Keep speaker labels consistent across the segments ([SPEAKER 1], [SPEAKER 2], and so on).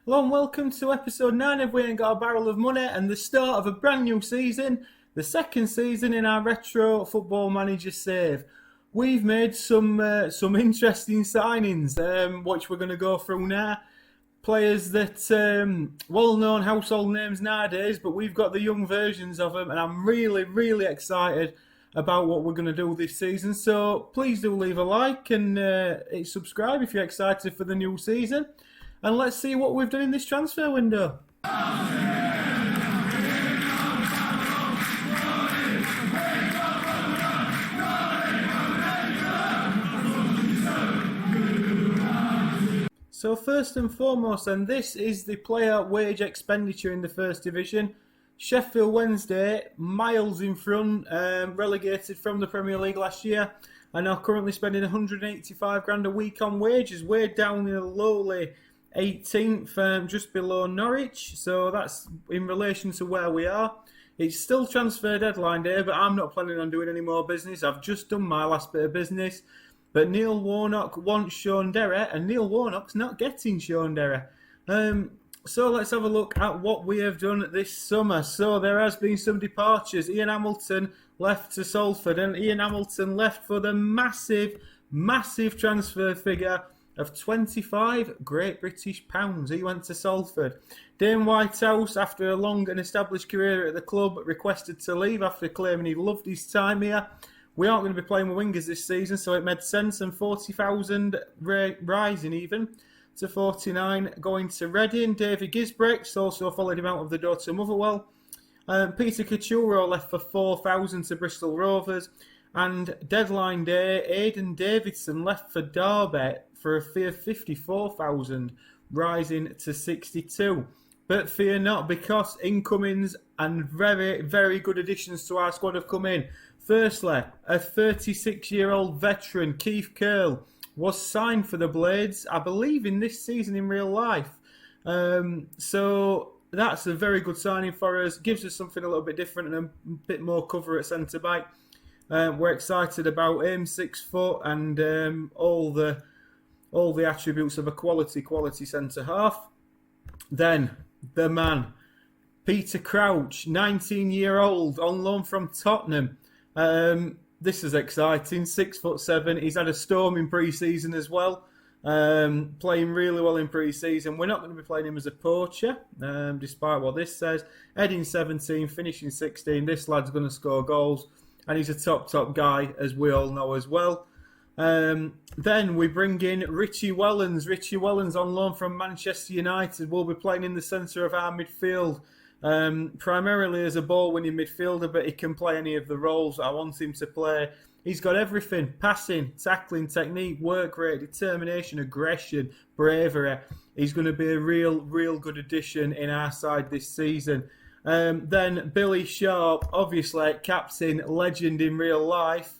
[SPEAKER 1] Hello and welcome to episode 9 of We Ain't Got a Barrel of Money and the start of a brand new season, the second season in our retro football manager save. We've made some interesting signings, which we're going to go through now. Players that well-known household names nowadays, but we've got the young versions of them, and I'm really excited about what we're going to do this season. So please do leave a like and subscribe if you're excited for the new season. And let's see what we've done in this transfer window. So first and foremost, and this is the player wage expenditure in the First Division. Sheffield Wednesday, miles in front, relegated from the Premier League last year, are now currently spending 185 grand a week on wages. We're down in a lowly 18th, just below Norwich, so that's in relation to where we are. It's still transfer deadline day, but I'm not planning on doing any more business. I've just done my last bit of business. But Neil Warnock wants Sean Derry, and Neil Warnock's not getting Sean Derry. So let's have a look at what we have done this summer. So there has been some departures. Ian Hamilton left to Salford, and Ian Hamilton left for the massive transfer figure of 25 Great British pounds. He went to Salford. Dane Whitehouse, after a long and established career at the club, requested to leave after claiming he loved his time here. We aren't going to be playing with wingers this season, so it made sense, and 40,000 rising even to 49 going to Reading. Davy Gisbrecht also followed him out of the door to Motherwell. Peter Cachuro left for 4,000 to Bristol Rovers. And deadline day, Aidan Davidson left for Derby for a fee of 54,000, rising to 62. But fear not, because incomings and very good additions to our squad have come in. Firstly, a 36-year-old veteran, Keith Curle, was signed for the Blades, I believe, in this season in real life. So that's a very good signing for us. Gives us something a little bit different and a bit more cover at centre-back. We're excited about him, 6 foot, and all the attributes of a quality centre-half. Then, the man, Peter Crouch, 19-year-old, on loan from Tottenham. This is exciting, 6'7". He's had a storm in pre-season as well, playing really well in pre-season. We're not going to be playing him as a poacher, despite what this says. Heading 17, finishing 16. This lad's going to score goals, and he's a top guy, as we all know as well. Then we bring in Richie Wellens. Richie Wellens on loan from Manchester United will be playing in the centre of our midfield. Primarily as a ball-winning midfielder, but he can play any of the roles I want him to play. He's got everything: passing, tackling, technique, work rate, determination, aggression, bravery. He's going to be a real good addition in our side this season. Then Billy Sharp, obviously captain, legend in real life.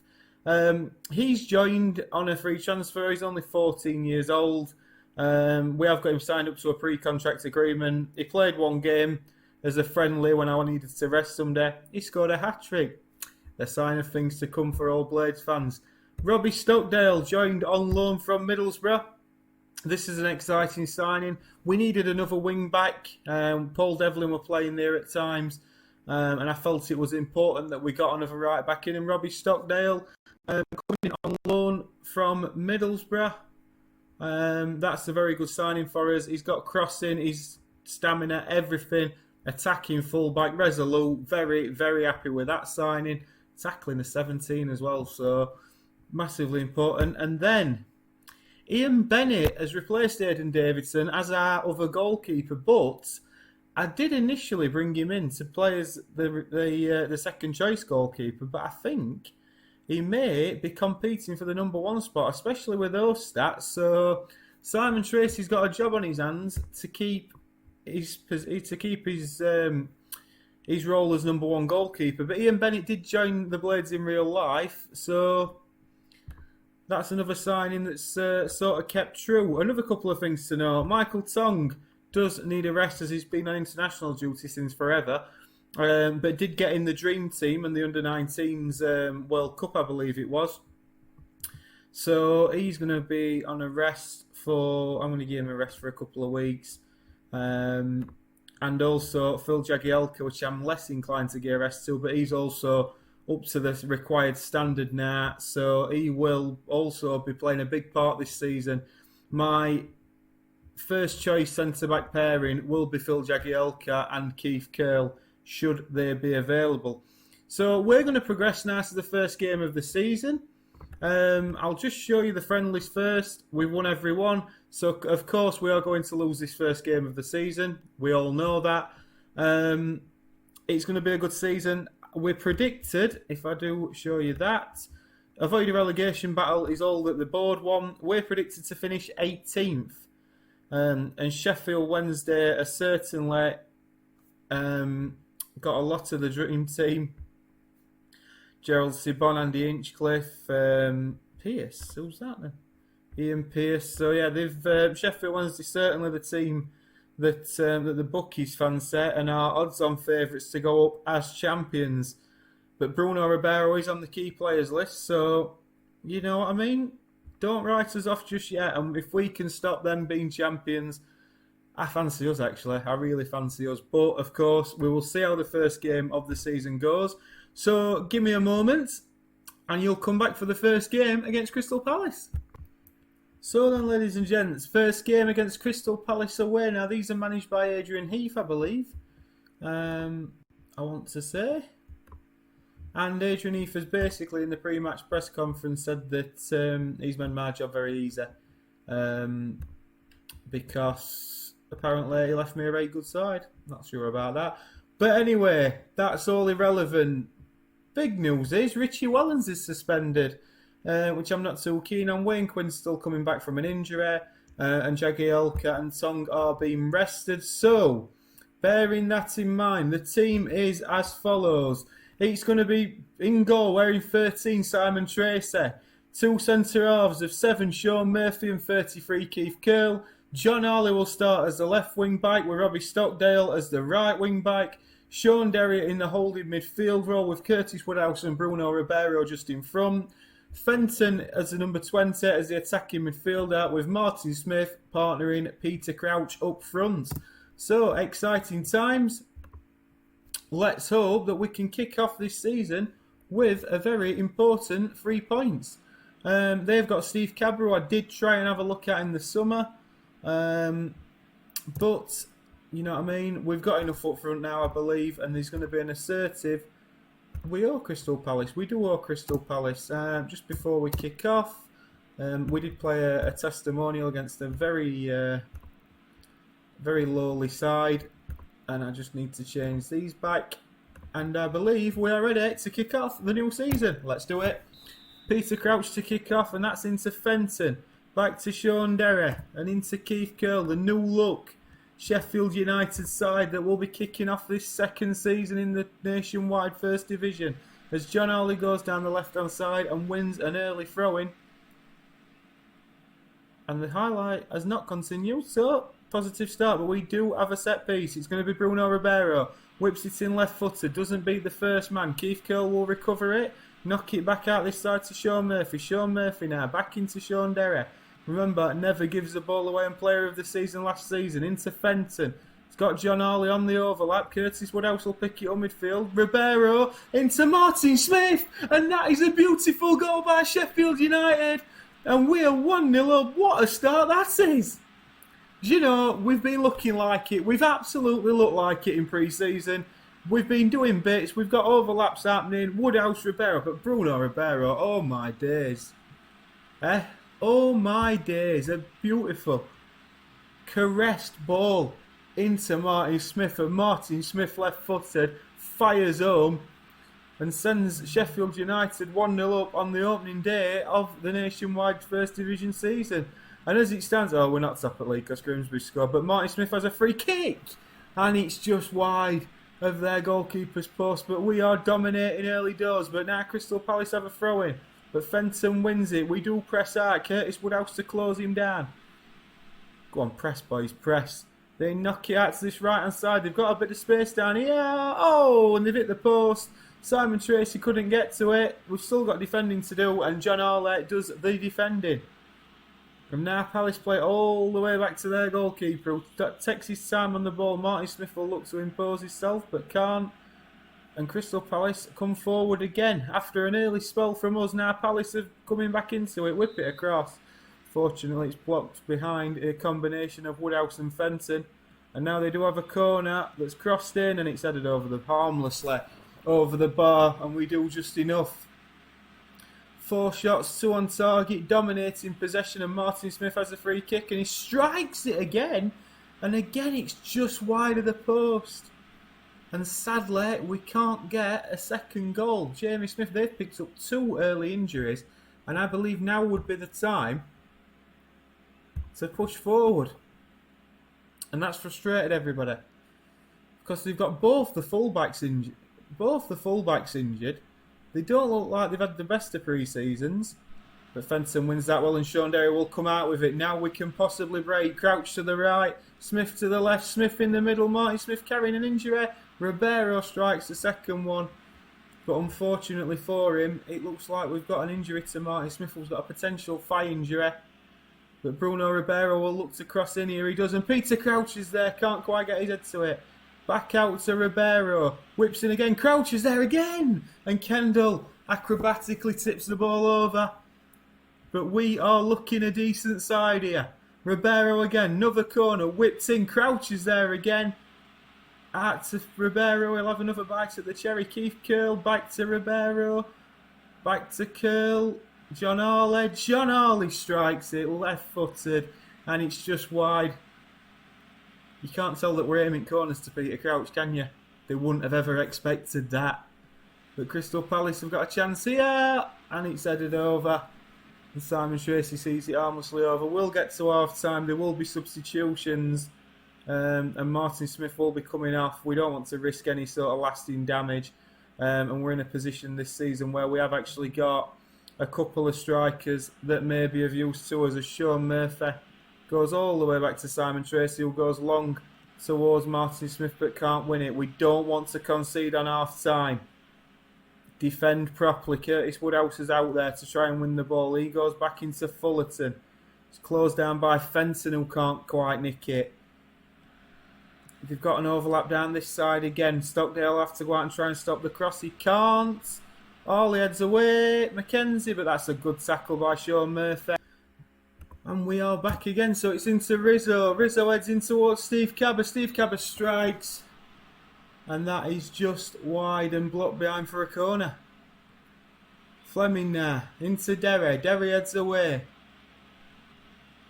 [SPEAKER 1] He's joined on a free transfer. He's only 14 years old. We have got him signed up to a pre-contract agreement. He played one game as a friendly when I needed to rest someday. He scored a hat-trick. A sign of things to come for all Blades fans. Robbie Stockdale joined on loan from Middlesbrough. This is an exciting signing. We needed another wing-back. Paul Devlin were playing there at times. And I felt it was important that we got another right-back in. And Robbie Stockdale coming on loan from Middlesbrough. That's a very good signing for us. He's got crossing, he's stamina, everything. Attacking fullback, resolute, very happy with that signing. Tackling a 17 as well, so massively important. And then Ian Bennett has replaced Aidan Davidson as our other goalkeeper, but I did initially bring him in to play as the second choice goalkeeper, but I think he may be competing for the number one spot, especially with those stats. So Simon Tracy's got a job on his hands to keep his role as number one goalkeeper. But Ian Bennett did join the Blades in real life, so that's another signing that's sort of kept true. Another couple of things to know. Michael Tong does need a rest as he's been on international duty since forever, but did get in the dream team and the under-19s World Cup, I believe it was. So he's going to be on a rest I'm going to give him a rest for a couple of weeks. And also Phil Jagielka, which I'm less inclined to give a rest to, but he's also up to the required standard now, so he will also be playing a big part this season. My first choice centre-back pairing will be Phil Jagielka and Keith Curle, should they be available. So we're going to progress now to the first game of the season. I'll just show you the friendlies first. We've won every one, so of course we are going to lose this first game of the season. We all know that. It's going to be a good season. We're predicted, if I do show you that, avoid a relegation battle is all that the board want. We're predicted to finish 18th. And Sheffield Wednesday are certainly got a lot of the dream team. Gerald Sibon, Andy Inchcliffe, Pearce. Who's that then? Ian Pearce. So yeah, they've Sheffield Wednesday certainly the team that the bookies fancy and are odds-on favourites to go up as champions. But Bruno Ribeiro is on the key players list, so you know what I mean? Don't write us off just yet, and if we can stop them being champions, I fancy us actually. I really fancy us. But of course, we will see how the first game of the season goes. So give me a moment, and you'll come back for the first game against Crystal Palace. So then, ladies and gents, first game against Crystal Palace away. Now, these are managed by Adrian Heath, I believe. I want to say. And Adrian Heath has basically, in the pre-match press conference, said that he's made my job very easy. Because apparently he left me a very good side. Not sure about that. But anyway, that's all irrelevant. Big news is Richie Wellens is suspended. Which I'm not too keen on. Wayne Quinn's still coming back from an injury, and Jagielka and Tong are being rested. So, bearing that in mind, the team is as follows. It's going to be in goal wearing 13, Simon Tracy. 2 centre-halves of 7, Sean Murphy, and 33, Keith Curle. John Hawley will start as the left wing-back with Robbie Stockdale as the right wing-back. Sean Derry in the holding midfield role with Curtis Woodhouse and Bruno Ribeiro just in front. Fenton as the number 20 as the attacking midfielder with Martin Smith partnering Peter Crouch up front. So, exciting times. Let's hope that we can kick off this season with a very important 3 points. They've got Steve Cabra, who I did try and have a look at in the summer. But, you know what I mean? We've got enough up front now, I believe, and there's going to be an assertive. We owe Crystal Palace. We do owe Crystal Palace. Just before we kick off, we did play a testimonial against a very lowly side. And I just need to change these back. And I believe we are ready to kick off the new season. Let's do it. Peter Crouch to kick off, and that's into Fenton. Back to Sean Derry, and into Keith Curle, the new look Sheffield United side that will be kicking off this second season in the nationwide First Division. As John Hawley goes down the left-hand side and wins an early throw-in. And the highlight has not continued, so positive start, but we do have a set piece. It's going to be Bruno Ribeiro. Whips it in left-footed, doesn't beat the first man. Keith Curle will recover it, knock it back out this side to Sean Murphy. Sean Murphy now, back into Sean Derry. Remember, never gives the ball away on player of the season last season. Into Fenton. It's got John Hawley on the overlap. Curtis Woodhouse will pick it up midfield. Ribeiro into Martin Smith. And that is a beautiful goal by Sheffield United. And we are 1-0 up. What a start that is. You know, we've been looking like it. We've absolutely looked like it in pre-season. We've been doing bits. We've got overlaps happening. Woodhouse, Ribeiro. But Bruno Ribeiro, oh my days. Oh my days, a beautiful caressed ball into Martin Smith, and Martin Smith left-footed fires home and sends Sheffield United 1-0 up on the opening day of the nationwide First Division season. And as it stands, we're not top at league because Grimsby scored, but Martin Smith has a free kick and it's just wide of their goalkeeper's post, but we are dominating early doors. But now Crystal Palace have a throw-in. But Fenton wins it. We do press hard. Curtis Woodhouse to close him down. Go on, press, boys, press. They knock it out to this right-hand side. They've got a bit of space down here. Oh, and they've hit the post. Simon Tracy couldn't get to it. We've still got defending to do, and John Hawley does the defending. From now, Palace play all the way back to their goalkeeper, who takes his time on the ball. Martin Smith will look to impose himself, but can't. And Crystal Palace come forward again. After an early spell from us, now Palace are coming back into it. Whip it across. Fortunately, it's blocked behind a combination of Woodhouse and Fenton. And now they do have a corner that's crossed in, and it's headed harmlessly over the bar, and we do just enough. 4 shots, 2 on target, dominating possession, and Martin Smith has a free kick, and he strikes it again, and again it's just wide of the post. And sadly, we can't get a second goal. Jamie Smith, they've picked up 2 early injuries, and I believe now would be the time to push forward. And that's frustrated everybody, because they've got both the fullbacks injured. They don't look like they've had the best of pre-seasons. But Fenton wins that well, and Sean Derry will come out with it. Now we can possibly break. Crouch to the right, Smith to the left, Smith in the middle. Martin Smith carrying an injury. Ribeiro strikes the second one. But unfortunately for him, it looks like we've got an injury to Martin Smith, who's got a potential thigh injury. But Bruno Ribeiro will look to cross in here. He does, and Peter Crouch is there. Can't quite get his head to it. Back out to Ribeiro. Whips in again. Crouch is there again. And Kendall acrobatically tips the ball over. But we are looking a decent side here. Ribeiro again. Another corner. Whipped in. Crouch is there again. Out to Ribeiro. He'll have another bite at the cherry. Keith Curl. Back to Ribeiro. Back to Curl. John Arley strikes it left-footed, and it's just wide. You can't tell that we're aiming corners to Peter Crouch, can you? They wouldn't have ever expected that. But Crystal Palace have got a chance here, and it's headed over. And Simon Tracy sees it harmlessly over. We'll get to half-time. There will be substitutions, and Martin Smith will be coming off. We don't want to risk any sort of lasting damage, and we're in a position this season where we have actually got a couple of strikers that may be of use to us, as Sean Murphy goes all the way back to Simon Tracy, who goes long towards Martin Smith but can't win it. We don't want to concede on half time. Defend properly. Curtis Woodhouse is out there to try and win the ball. He goes back into Fullerton. It's closed down by Fenton, who can't quite nick it. They've got an overlap down this side again. Stockdale will have to go out and try and stop the cross. He can't. All heads away, Mackenzie, but that's a good tackle by Sean Murphy. And we are back again, so it's into Rizzo. Rizzo heads in towards Steve Cabba. Steve Cabba strikes, and that is just wide and blocked behind for a corner. Fleming now, into Derry. Derry heads away.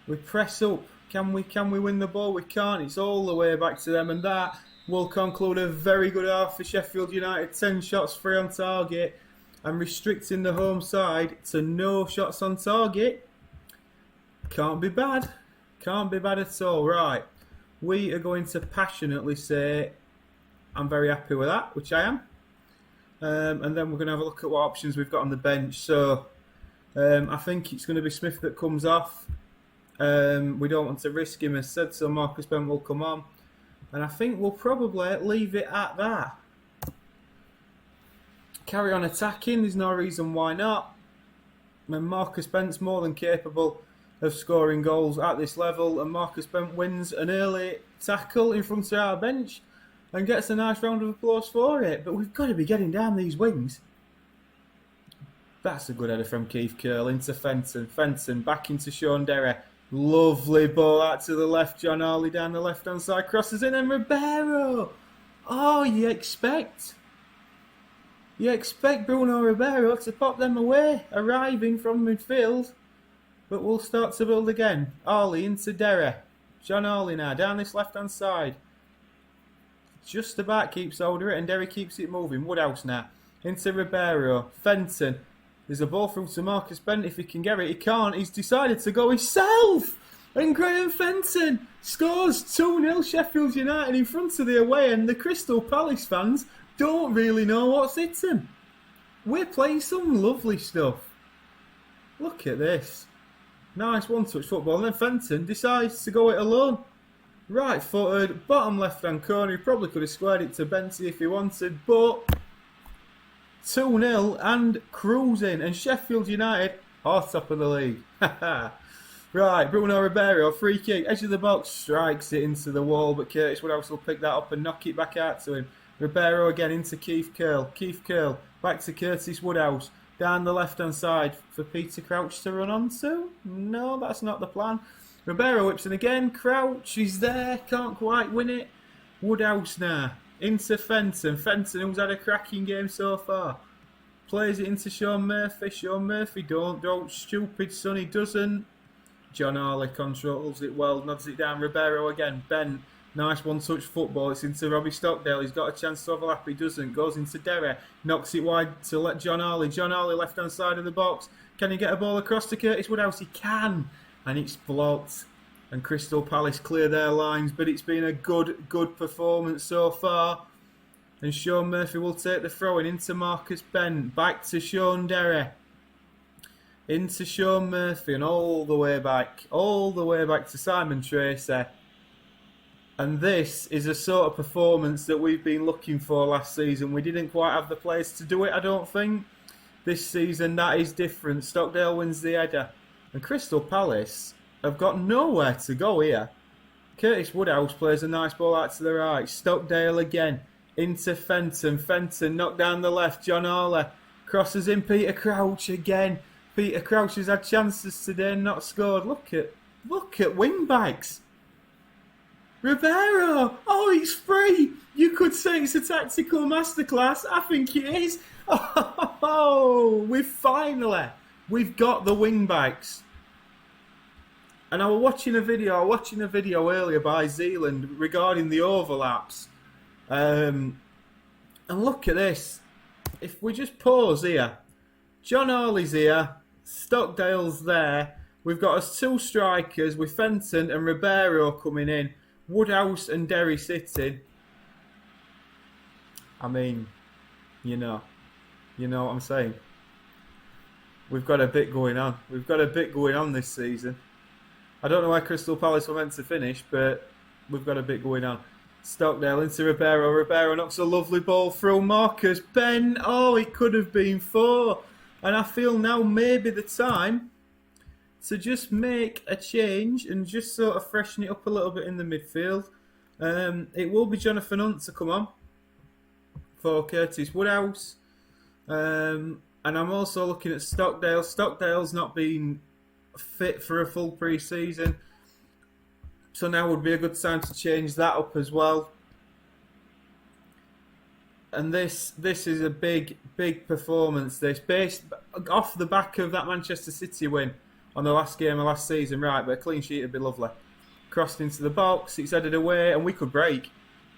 [SPEAKER 1] We press up. Can we win the ball? We can't. It's all the way back to them, and that will conclude a very good half for Sheffield United. 10 shots, 3 on target. And restricting the home side to no shots on target. Can't be bad. Can't be bad at all. Right. We are going to passionately say I'm very happy with that, which I am. And then we're going to have a look at what options we've got on the bench. So I think it's going to be Smith that comes off. We don't want to risk him, as said, so Marcus Bent will come on. And I think we'll probably leave it at that. Carry on attacking, there's no reason why not. And Marcus Bent's more than capable of scoring goals at this level, and Marcus Bent wins an early tackle in front of our bench and gets a nice round of applause for it. But we've got to be getting down these wings. That's a good header from Keith Curl into Fenton. Fenton back into Sean Derry. Lovely ball out to the left. John Arley down the left-hand side. Crosses in, and Ribeiro. Oh, you expect Bruno Ribeiro to pop them away, arriving from midfield. But we'll start to build again. Arley into Derry. John Arley now, down this left-hand side. Just about keeps hold of it, and Derry keeps it moving. Woodhouse now, into Ribeiro. Fenton. There's a ball through to Marcus Bent. If he can get it, he can't. He's decided to go himself. And Graham Fenton scores 2-0 Sheffield United in front of the away, and the Crystal Palace fans don't really know what's hit them. We're playing some lovely stuff. Look at this. Nice one-touch football. And then Fenton decides to go it alone. Right-footed, bottom left-hand corner. He probably could have squared it to Benty if he wanted, but 2-0 and cruising. And Sheffield United are top of the league. Right, Bruno Ribeiro, free kick, edge of the box, strikes it into the wall, but Curtis Woodhouse will pick that up and knock it back out to him. Ribeiro again into Keith Curl. Keith Curl back to Curtis Woodhouse. Down the left-hand side for Peter Crouch to run onto. No, that's not the plan. Ribeiro whips in again. Crouch is there, can't quite win it. Woodhouse now into Fenton. Fenton, who's had a cracking game so far, plays it into Sean Murphy. Sean Murphy, don't stupid son, he doesn't. John Harley controls it well, nods it down. Ribeiro again, bent. Nice one-touch football. It's into Robbie Stockdale. He's got a chance to overlap. He doesn't. Goes into Derry. Knocks it wide to let John Harley. John Harley, left-hand side of the box. Can he get a ball across to Curtis Woodhouse? He can. And it's blocked. And Crystal Palace clear their lines. But it's been a good performance so far. And Sean Murphy will take the throw-in into Marcus Bent. Back to Sean Derry. Into Sean Murphy. And all the way back. All the way back to Simon Tracy. And this is a sort of performance that we've been looking for last season. We didn't quite have the players to do it, I don't think. This season, that is different. Stockdale wins the header. And Crystal Palace have got nowhere to go here. Curtis Woodhouse plays a nice ball out to the right. Stockdale again. Into Fenton. Fenton knocked down the left. John Harley crosses in Peter Crouch again. Peter Crouch has had chances today and not scored. Look at wing backs. Ribeiro! Oh, it's free! You could say it's a tactical masterclass. I think it is. Oh, we've got the wing backs. And I was watching a video earlier by Zealand regarding the overlaps. And look at this. If we just pause here, John Harley's here, Stockdale's there. We've got us two strikers with Fenton and Ribeiro coming in. Woodhouse and Derry sitting. I mean, you know what I'm saying. We've got a bit going on. We've got a bit going on this season. I don't know where Crystal Palace were meant to finish, but we've got a bit going on. Stockdale into Ribeiro. Ribeiro knocks a lovely ball through. Marcus Ben. Oh, it could have been 4. And I feel now maybe the time to just make a change and just sort of freshen it up a little bit in the midfield. It will be Jonathan Hunt to come on for Curtis Woodhouse. And I'm also looking at Stockdale. Stockdale's not been fit for a full pre-season. So now would be a good time to change that up as well. And this is a big performance. This based off the back of that Manchester City win on the last game of last season, right, but a clean sheet would be lovely. Crossed into the box, it's headed away, and we could break.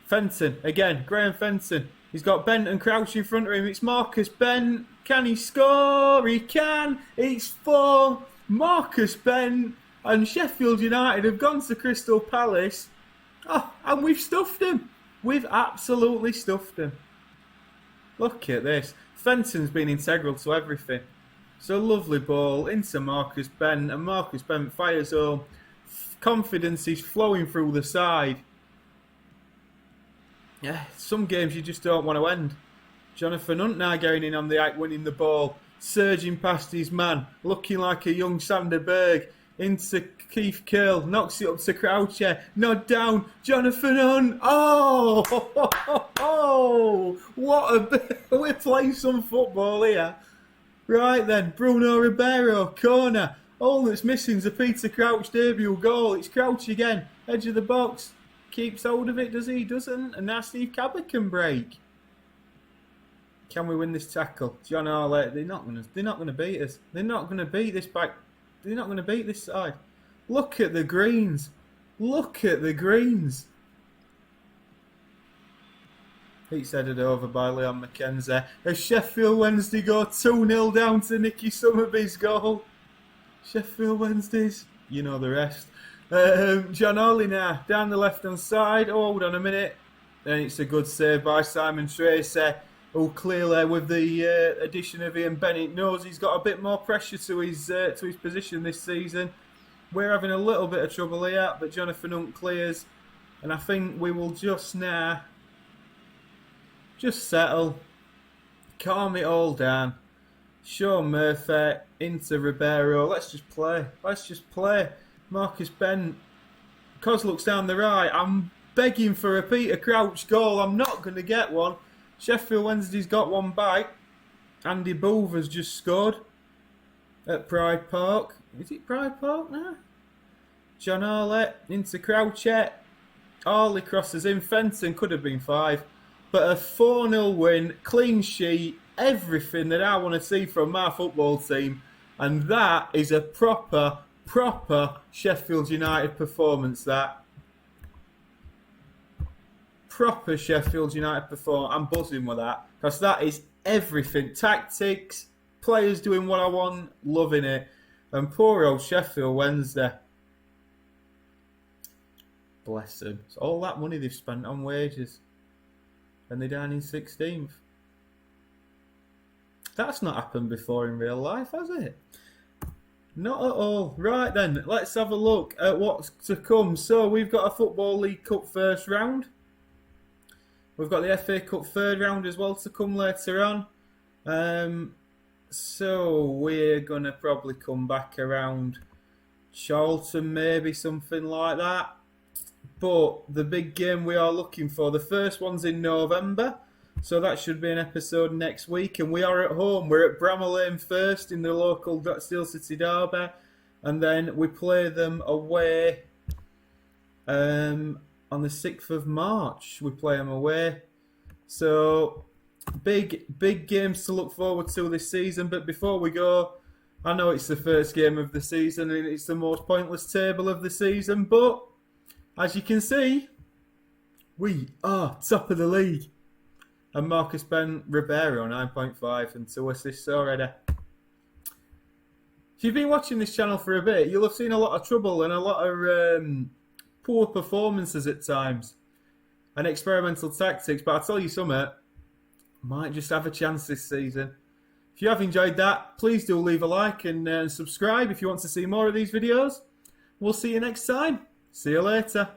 [SPEAKER 1] Fenton, again, Graham Fenton. He's got Bent and Crouch in front of him. It's Marcus Bent. Can he score? He can. It's 4. Marcus Bent and Sheffield United have gone to Crystal Palace. Oh, and we've stuffed him. We've absolutely stuffed him. Look at this. Fenton's been integral to everything. So lovely ball into Marcus Bent, and Marcus Bent fires home. Confidence is flowing through the side. Yeah, some games you just don't want to end. Jonathan Hunt now going in on the act, winning the ball, surging past his man, looking like a young Sander Berg. Into Keith Curl, knocks it up to Croucher, nod down, Jonathan Hunt. Oh, what a bit. We're playing some football here. Right then, Bruno Ribeiro, corner. All that's missing is a Peter Crouch debut goal. It's Crouch again, edge of the box. Keeps hold of it, does he? Doesn't. And now Steve Cabot can break. Can we win this tackle? John Harley, they're not going to beat us. They're not going to beat this back. They're not going to beat this side. Look at the greens. Look at the greens. He's headed over by Leon McKenzie. As Sheffield Wednesday go 2-0 down to Nicky Summerby's goal. Sheffield Wednesdays, you know the rest. John Harley now, down the left-hand side. Oh, hold on a minute. Then it's a good save by Simon Tracy, who clearly, with the addition of Ian Bennett, knows he's got a bit more pressure to his position this season. We're having a little bit of trouble here, but Jonathan Hunt clears. And I think we will just now settle, calm it all down. Sean Murphy into Ribeiro. Let's just play. Marcus Ben. Cos looks down the right. I'm begging for a Peter Crouch goal. I'm not going to get one. Sheffield Wednesday's got one back. Andy Boover's just scored at Pride Park. Is it Pride Park now? John Arlett into Crouchette. Arley crosses in. Fenton could have been 5. But a 4-0 win, clean sheet, everything that I want to see from my football team. And that is a proper Sheffield United performance, that. Proper Sheffield United performance. I'm buzzing with that. Because that is everything. Tactics, players doing what I want, loving it. And poor old Sheffield Wednesday. Bless them. It's all that money they've spent on wages. And they're down in 16th. That's not happened before in real life, has it? Not at all. Right then, let's have a look at what's to come. So we've got a Football League Cup first round. We've got the FA Cup third round as well to come later on. So we're going to probably come back around Charlton, maybe something like that. But the big game we are looking for, the first one's in November. So that should be an episode next week. And we are at home. We're at Bramall Lane first in the local Steel City derby. And then we play them away on the 6th of March. We play them away. So big games to look forward to this season. But before we go, I know it's the first game of the season and it's the most pointless table of the season. But as you can see, we are top of the league. And Marcus Ben Ribeiro, 9.5 and 2 assists already. If you've been watching this channel for a bit, you'll have seen a lot of trouble and a lot of poor performances at times. And experimental tactics. But I'll tell you something, might just have a chance this season. If you have enjoyed that, please do leave a like and subscribe if you want to see more of these videos. We'll see you next time. See you later.